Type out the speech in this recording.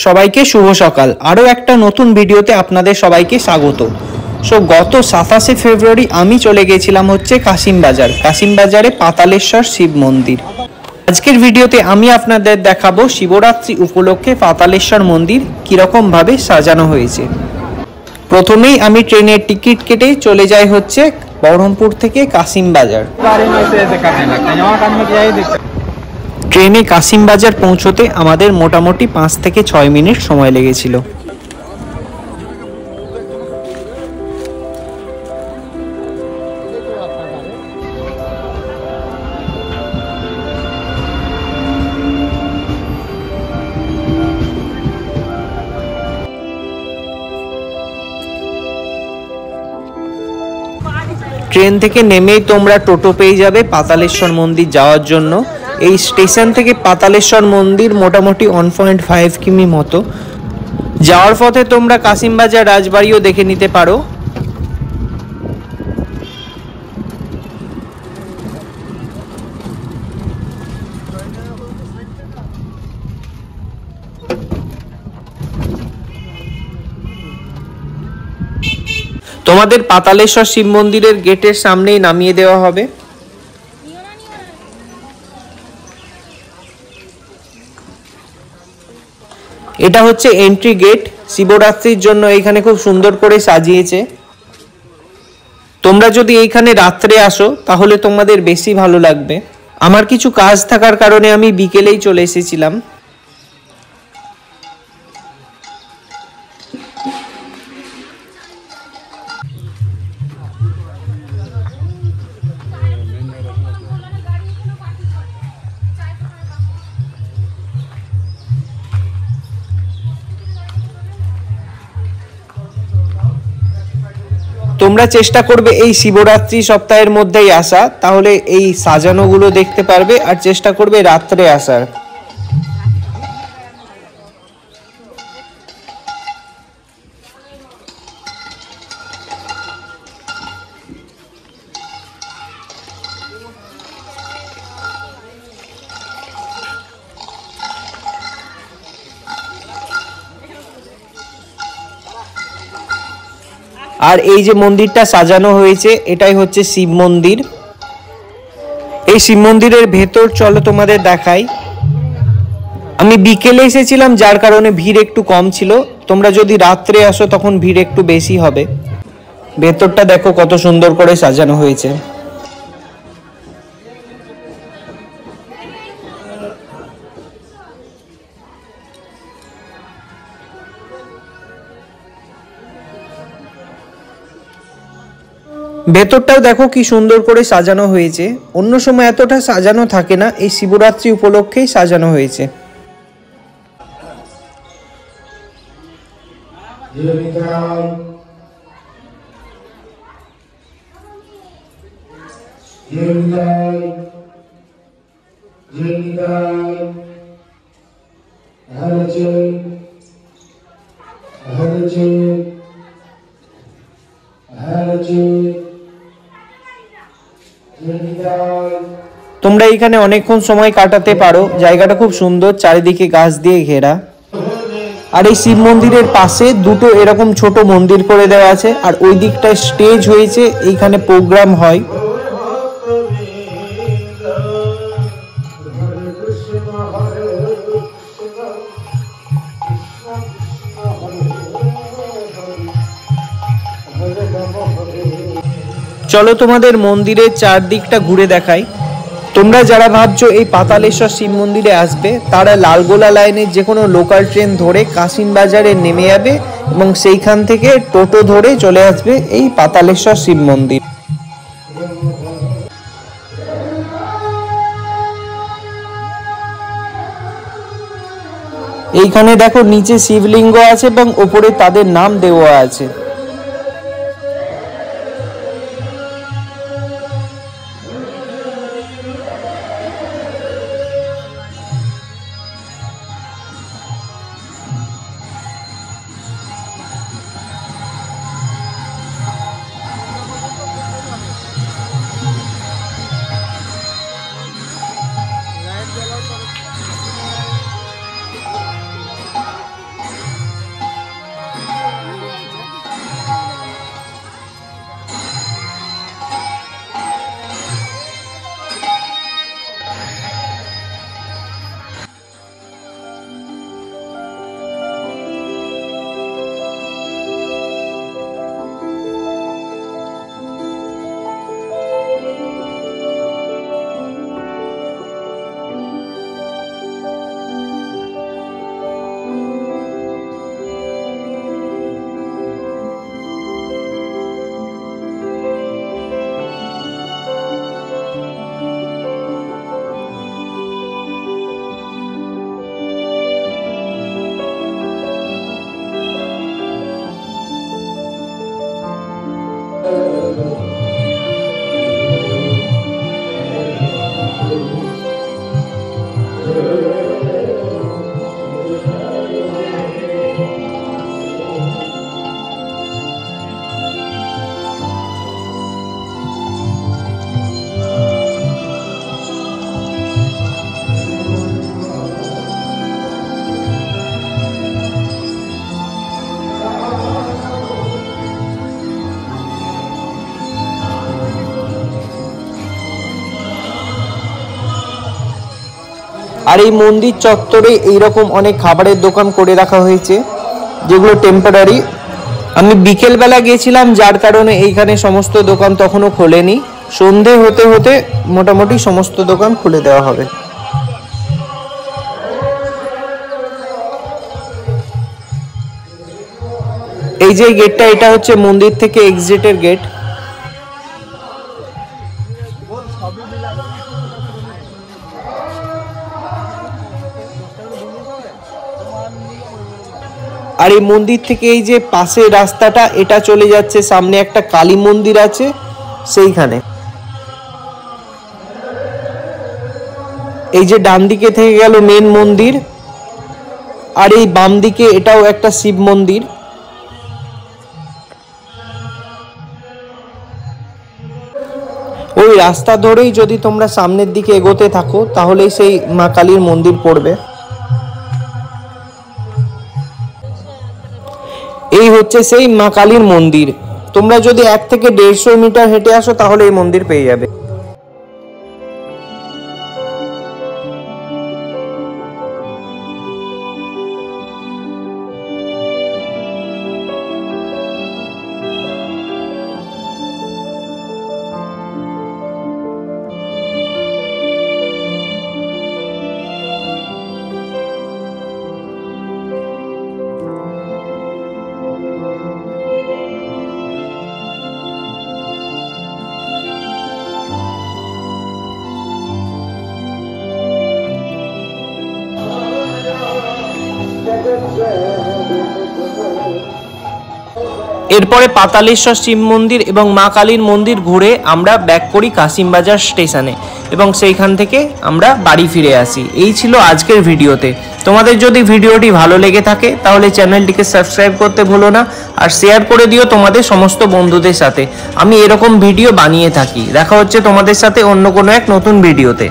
সবাইকে শুভ সকাল। আরও একটা নতুন ভিডিওতে আপনাদের সবাইকে স্বাগত। গত 27শে ফেব্রুয়ারি আমি চলে গেছিলাম কাশিমবাজারে পাতালেশ্বর শিব মন্দির। আজকের ভিডিওতে আমি আপনাদের দেখাবো শিবরাত্রি উপলক্ষে পাতালেশ্বর মন্দির কীরকমভাবে সাজানো হয়েছে। প্রথমেই আমি ট্রেনের টিকিট কেটে চলে যাই হচ্ছে বহরমপুর থেকে কাশিমবাজার। ট্রেনে কাশিমবাজার পৌঁছতে আমাদের মোটামুটি 5 থেকে 6 মিনিট সময় লেগেছিল। ট্রেন থেকে নেমেই তোমরা টোটো পেয়ে যাবে পাতালেশ্বর মন্দির যাওয়ার জন্য। এই স্টেশন থেকে পাতালেশ্বর মন্দির মোটামুটি 1.5 কিমি মতো। যাওয়ার পথে তোমরা কাশিমবাজার রাজবাড়িও দেখে নিতে পারো। তোমাদের পাতালেশ্বর শিব মন্দিরের গেটের সামনেই নামিয়ে দেওয়া হবে। এটা হচ্ছে এন্ট্রি গেট। শিবরাত্রির জন্য এইখানে খুব সুন্দর করে সাজিয়েছে। তোমরা যদি এইখানে রাত্রে আসো তাহলে তোমাদের বেশি ভালো লাগবে। আমার কিছু কাজ থাকার কারণে আমি বিকেলেই চলে এসেছিলাম। তোমরা চেষ্টা করবে এই শিবরাত্রি সপ্তাহের মধ্যেই আসা, তাহলে এই সাজানোগুলো দেখতে পারবে। আর চেষ্টা করবে রাত্রে আসার। আর এই যে মন্দিরটা সাজানো হয়েছে এটাই হচ্ছে শিব মন্দির। এই শিব মন্দিরের ভেতর চলো তোমাদের দেখাই। আমি বিকেলে এসেছিলাম যার কারণে ভিড় একটু কম ছিল। তোমরা যদি রাত্রে আসো তখন ভিড় একটু বেশি হবে। ভেতরটা দেখো কত সুন্দর করে সাজানো হয়েছে। ভেতরটাও দেখো কি সুন্দর করে সাজানো হয়েছে। অন্য সময় এতটা সাজানো থাকে না, এই শিবরাত্রি উপলক্ষেই সাজানো হয়েছে। তোমরা এখানে অনেকক্ষণ সময় কাটাতে পারো। জায়গাটা খুব সুন্দর, চারিদিকে গাছ দিয়ে ঘেরা। আর এই শিব মন্দিরের পাশে দুটো এরকম ছোট মন্দির করে দেওয়া আছে। আর ওই দিকটায় স্টেজ হয়েছে, এইখানে প্রোগ্রাম হয়। চলো তোমাদের মন্দিরের চারদিকটা ঘুরে দেখাই। তোমরা যারা ভাবছো এই পাতালেশ্বর শিব মন্দিরে আসবে তারা লালগোলা লাইনের যে কোনো লোকাল ট্রেন ধরে কাশিমবাজারে নেমে যাবে এবং সেইখান থেকে টোটো ধরে চলে আসবে এই পাতালেশ্বর শিব মন্দির। এইখানে দেখো নিচে শিবলিঙ্গ আছে এবং ওপরে তাদের নাম দেওয়া আছে। আর এই মন্দির চত্বরে এইরকম অনেক খাবারের দোকান করে রাখা হয়েছে, যেগুলো টেম্পোরারি। আমি বিকেলবেলা গিয়েছিলাম, যার কারণে এইখানে সমস্ত দোকান তখনও খোলেনি। সন্ধে হতে হতে মোটামুটি সমস্ত দোকান খুলে দেওয়া হবে। এই যে গেটটা, এটা হচ্ছে মন্দির থেকে এক্সিটের গেট। আর এই মন্দির থেকে এই যে পাশের রাস্তাটা, এটা চলে যাচ্ছে সামনে একটা কালী মন্দির আছে সেইখানে। এই যে ডান দিকে থেকে গেল মেন মন্দির, আর এই বাম দিকে এটাও একটা শিব মন্দির। ওই রাস্তা ধরেই যদি তোমরা সামনের দিকে এগোতে থাকো তাহলেই সেই মা কালীর মন্দির পড়বে। এই হচ্ছে সেই মা কালীর মন্দির। তোমরা যদি 1 থেকে 150 মিটার হেঁটে আসো তাহলে এই মন্দির পেয়ে যাবে। এরপরে পাতালেশ্বর শিব মন্দির এবং মা কালীর মন্দির ঘুরে আমরা ব্যাক করি কাশিমবাজার স্টেশনে এবং সেইখান থেকে আমরা বাড়ি ফিরে আসি। এই ছিল আজকের ভিডিওতে। তোমাদের যদি ভিডিওটি ভালো লেগে থাকে তাহলে চ্যানেলটিকে সাবস্ক্রাইব করতে ভুলো না, আর শেয়ার করে দিও তোমাদের সমস্ত বন্ধুদের সাথে। আমি এরকম ভিডিও বানিয়ে থাকি। দেখা হচ্ছে তোমাদের সাথে অন্য কোনো এক নতুন ভিডিওতে।